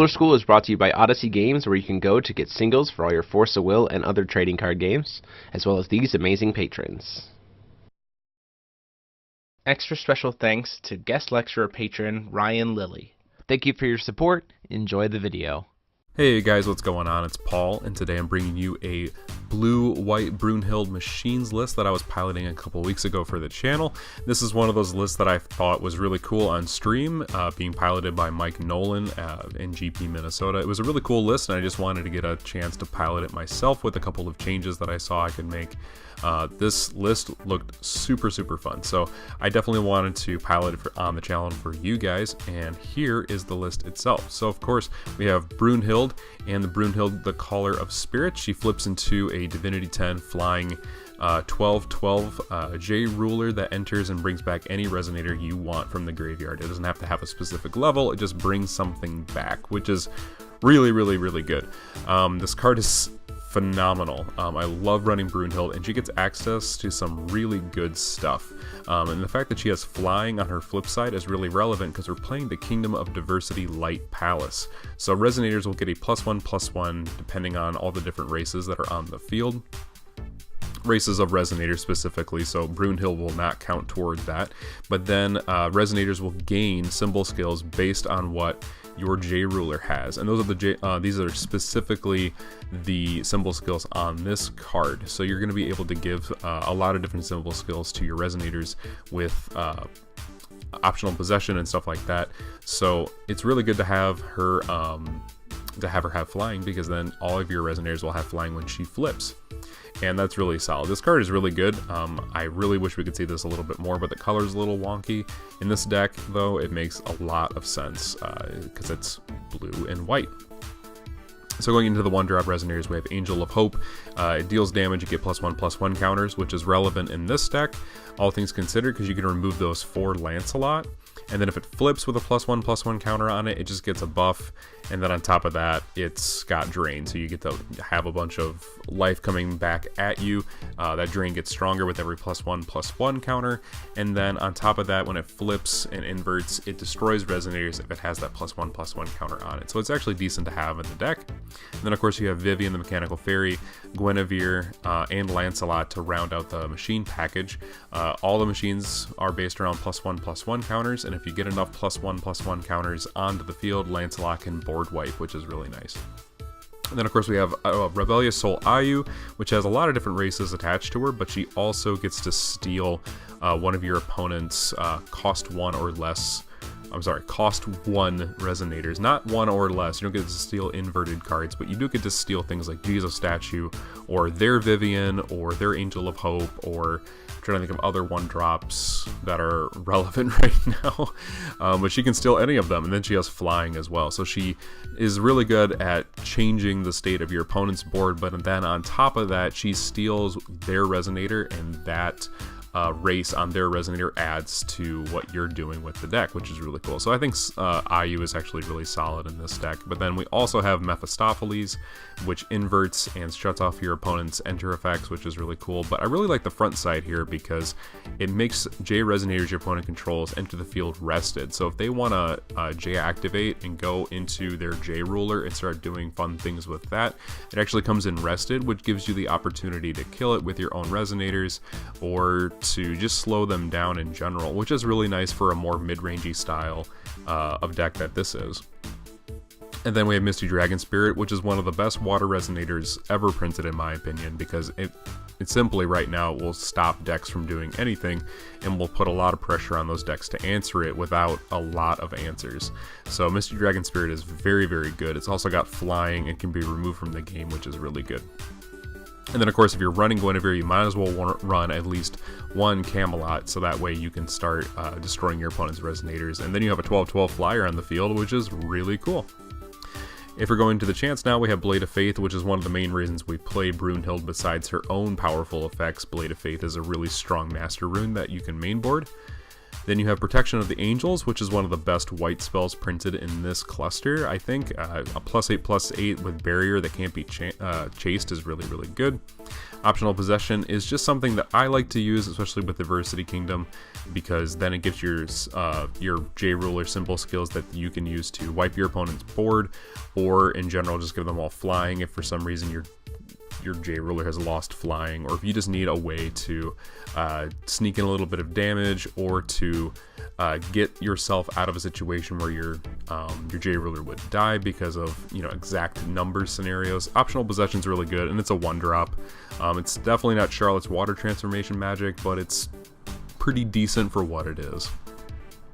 Ruler School is brought to you by Odyssey Games, where you can go to get singles for all your Force of Will and other trading card games, as well as these amazing patrons. Extra special thanks to guest lecturer patron Ryan Lilly. Thank you for your support. Enjoy the video. Hey guys, what's going on? It's Paul, and today I'm bringing you a blue-white Brunhild machines list that I was piloting a couple weeks ago for the channel. This is one of those lists that I thought was really cool on stream, being piloted by Mike Nolan in GP Minnesota. It was a really cool list, and I just wanted to get a chance to pilot it myself with a couple of changes that I saw I could make. This list looked super fun, so I definitely wanted to pilot it on the channel for you guys, and here is the list itself. So of course we have Brunhild, and the Brunhild, the Caller of Spirit. She flips into a Divinity 10 flying 12/12 J ruler that enters and brings back any resonator you want from the graveyard. It doesn't have to have a specific level, it just brings something back, which is really good. This card is phenomenal. I love running Brunhild, and she gets access to some really good stuff. And the fact that she has flying on her flip side is really relevant because we're playing the Kingdom of Diversity Light Palace. So resonators will get a +1/+1 depending on all the different races that are on the field. Races of resonators specifically, so Brunhild will not count toward that. But then resonators will gain symbol skills based on what your J ruler has, and those are these are specifically the symbol skills on this card. So you're going to be able to give a lot of different symbol skills to your resonators with optional possession and stuff like that. So it's really good to have her have flying, because then all of your resonators will have flying when she flips. And that's really solid. This card is really good. I really wish we could see this a little bit more, but the color is a little wonky. In this deck, though, it makes a lot of sense because it's blue and white. So going into the 1-drop resonators, we have Angel of Hope. It deals damage, you get +1/+1 counters, which is relevant in this deck, all things considered, because you can remove those for Lancelot. And then if it flips with a +1/+1 counter on it, it just gets a buff. And then on top of that, it's got drain, so you get to have a bunch of life coming back at you. That drain gets stronger with every +1/+1 counter. And then on top of that, when it flips and inverts, it destroys resonators if it has that +1/+1 counter on it. So it's actually decent to have in the deck. And then of course you have Vivian the Mechanical Fairy, Guinevere, and Lancelot to round out the machine package. All the machines are based around +1/+1 counters, and if you get enough +1/+1 counters onto the field, Lancelot can board wipe, which is really nice. And then of course we have Rebellious Soul Ayu, which has a lot of different races attached to her, but she also gets to steal one of your opponent's cost 1 resonators. Not 1 or less. You don't get to steal inverted cards, but you do get to steal things like Jesus Statue, or their Vivian, or their Angel of Hope, or I'm trying to think of other 1-drops that are relevant right now. But she can steal any of them, and then she has flying as well. So she is really good at changing the state of your opponent's board, but then on top of that, she steals their resonator, and that race on their resonator adds to what you're doing with the deck, which is really cool. So I think Ayu is actually really solid in this deck. But then we also have Mephistopheles, which inverts and shuts off your opponent's enter effects, which is really cool. But I really like the front side here because it makes J resonators your opponent controls enter the field rested. So if they want to J activate and go into their J ruler and start doing fun things with that, it actually comes in rested, which gives you the opportunity to kill it with your own resonators, or to just slow them down in general, which is really nice for a more mid-rangey style of deck that this is. And then we have Misty Dragon Spirit, which is one of the best water resonators ever printed in my opinion, because it simply right now will stop decks from doing anything and will put a lot of pressure on those decks to answer it without a lot of answers. So Misty Dragon Spirit is very good. It's also got flying and can be removed from the game, which is really good. And then of course if you're running Guinevere, you might as well run at least one Camelot, so that way you can start destroying your opponent's resonators. And then you have a 12/12 flyer on the field, which is really cool. If we're going to the chance now, we have Blade of Faith, which is one of the main reasons we play Brunhild besides her own powerful effects. Blade of Faith is a really strong master rune that you can mainboard. Then you have Protection of the Angels, which is one of the best white spells printed in this cluster, I think. A +8/+8 with Barrier that can't be chased is really, really good. Optional Possession is just something that I like to use, especially with Diversity Kingdom, because then it gives your J-Ruler symbol skills that you can use to wipe your opponent's board, or in general just give them all flying if for some reason your J-Ruler has lost flying, or if you just need a way to sneak in a little bit of damage, or to get yourself out of a situation where your J-Ruler would die because of exact number scenarios. Optional Possession is really good, and it's a 1-drop. It's definitely not Charlotte's Water Transformation magic, but it's pretty decent for what it is.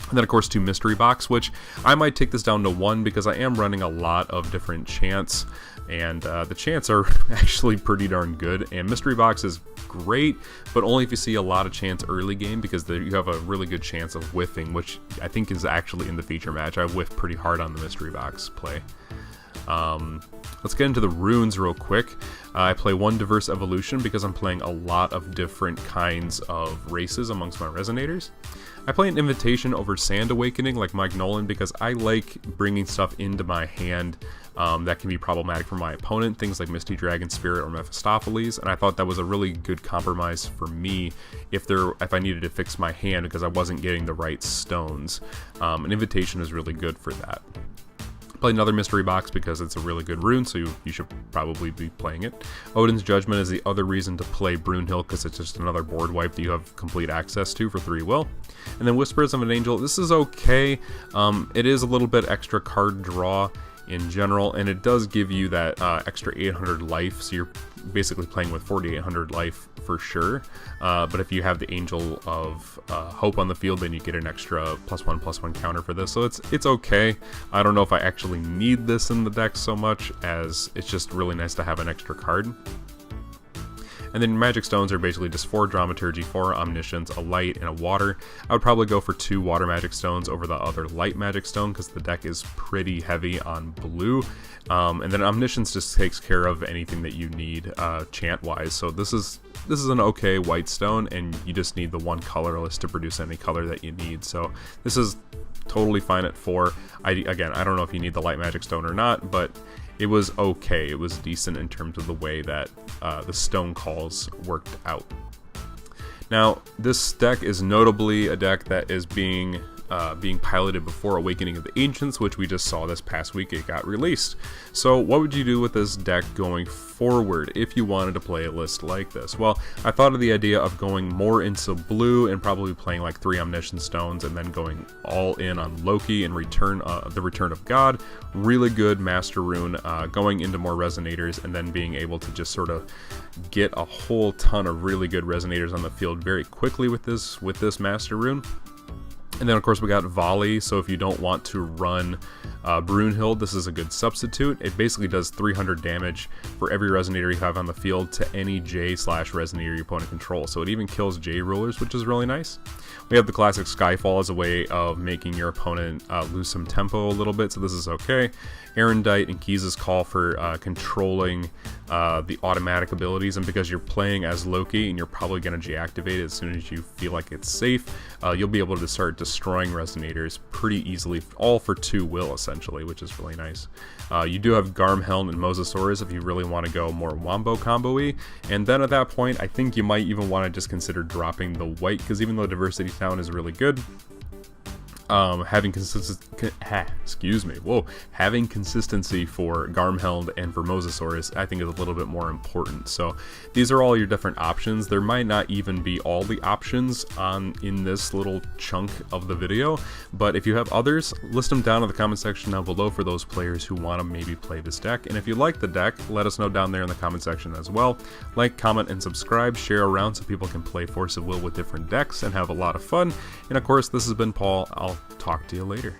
And then of course 2 Mystery Box, which I might take this down to 1 because I am running a lot of different chants, and the chants are actually pretty darn good. And Mystery Box is great, but only if you see a lot of chants early game, because you have a really good chance of whiffing, which I think is actually in the feature match. I whiff pretty hard on the Mystery Box play. Let's get into the runes real quick. I play 1 Diverse Evolution because I'm playing a lot of different kinds of races amongst my Resonators. I play an Invitation over Sand Awakening like Mike Nolan because I like bringing stuff into my hand that can be problematic for my opponent, things like Misty Dragon Spirit or Mephistopheles, and I thought that was a really good compromise for me if I needed to fix my hand because I wasn't getting the right stones. An Invitation is really good for that. Play another Mystery Box because it's a really good rune, so you should probably be playing it. Odin's Judgment is the other reason to play Brunhild, because it's just another board wipe that you have complete access to for 3 will. And then Whispers of an Angel, this is okay. It is a little bit extra card draw in general, and it does give you that extra 800 life, so you're basically playing with 4800 life for sure. But if you have the Angel of Hope on the field, then you get an extra +1/+1 counter for this, so it's okay. I don't know if I actually need this in the deck so much, as it's just really nice to have an extra card. And then Magic Stones are basically just 4 Dramaturgy, 4 Omniscience, a Light, and a Water. I would probably go for 2 Water Magic Stones over the other Light Magic Stone because the deck is pretty heavy on blue. And then Omniscience just takes care of anything that you need chant-wise. So this is an okay white stone, and you just need the 1 colorless to produce any color that you need. So this is totally fine at 4. Again, I don't know if you need the Light Magic Stone or not, but it was okay. It was decent in terms of the way that the stone calls worked out. Now, this deck is notably a deck that is being piloted before Awakening of the Ancients, which we just saw this past week. It got released. So what would you do with this deck going forward if you wanted to play a list like this? Well, I thought of the idea of going more into blue and probably playing like 3 Omniscient Stones, and then going all in on Loki and the Return of God. Really good Master Rune, going into more Resonators, and then being able to just sort of get a whole ton of really good Resonators on the field very quickly with this Master Rune. And then of course we got Volley, so if you don't want to run Brunhild, this is a good substitute. It basically does 300 damage for every Resonator you have on the field to any J/Resonator your opponent controls, so it even kills J-Rulers, which is really nice. We have the classic Skyfall as a way of making your opponent lose some tempo a little bit, so this is okay. Erendite and Keys' Call for controlling the automatic abilities, and because you're playing as Loki and you're probably going to J-activate it as soon as you feel like it's safe, you'll be able to start destroying Resonators pretty easily, all for 2 will essentially, which is really nice. You do have Garmhelm and Mosasaurus if you really want to go more Wombo combo-y, and then at that point I think you might even want to just consider dropping the white, because even though Diversity Town is really good, having consistency for Garmhelm and for Mosasaurus I think is a little bit more important. So these are all your different options. There might not even be all the options in this little chunk of the video, but if you have others, list them down in the comment section down below for those players who want to maybe play this deck. And if you like the deck, let us know down there in the comment section as well. Like, comment, and subscribe, share around so people can play Force of Will with different decks and have a lot of fun. And of course, this has been Paul. I'll talk to you later.